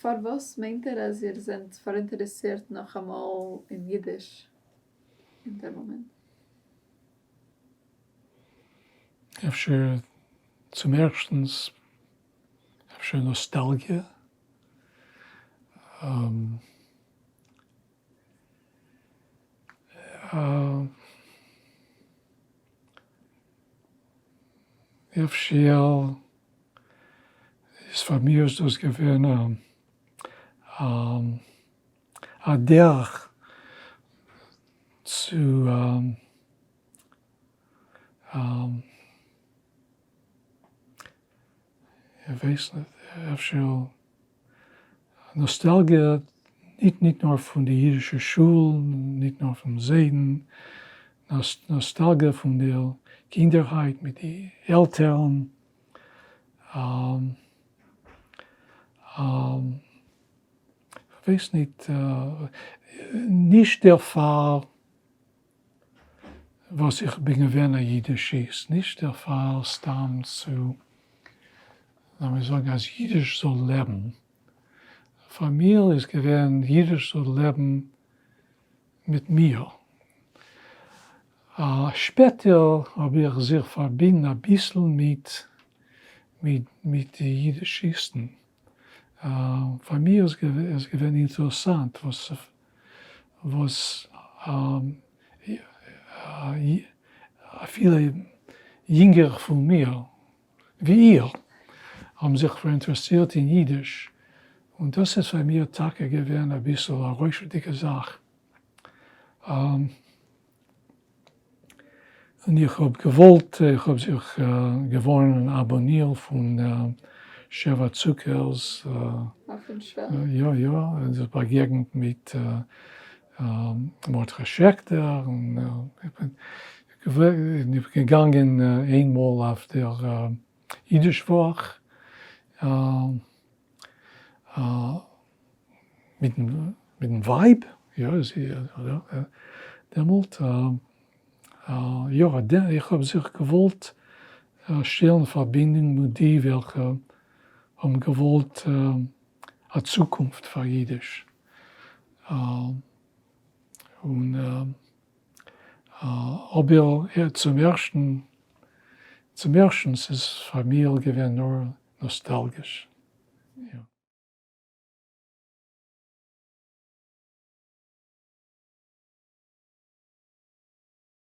Vor was meint als ihr seid verinteressiert noch einmal in Jiddisch in dem Moment? Efter zum erstens efter Nostalgie. Efter is von mir ist das gewesen a derch zu ich weiß nicht, efter Nostalgie, nicht nur von der jüdischen Schule, nicht nur vom Seiden, Nostalgie von der Kinderheit mit den Eltern. Ich weiß nicht, nicht der Fall, was ich bin gewesen Jiddisch ist, nicht der Fall stammt zu, sagen wir sagen, als Jiddisch soll leben. Von mir ist gewesen, Jiddisch soll leben mit mir. Später habe ich sich verbunden ein bisschen mit den Jiddischisten. Von mir ist gewesen interessant, was viele Jünger von mir, wie ihr, haben sich interessiert in Jiddisch. Und das ist für mich Tage gewesen, ein bisschen eine rückschrittliche Sache. Und ich habe gewollt, ich habe sich gewonnen, abonniert von Sheva Zuckers. Ja, das begegnet mit Mordechai Schechter. Und ich bin gegangen einmal auf der Jiddischwoche mit dem Vibe, ja, ich habe sich gewollt stellen Verbindung mit die, welche haben gewollt eine Zukunft für Jiddisch. Aber zum ersten ist es für mich gewesen nur nostalgisch. Ja.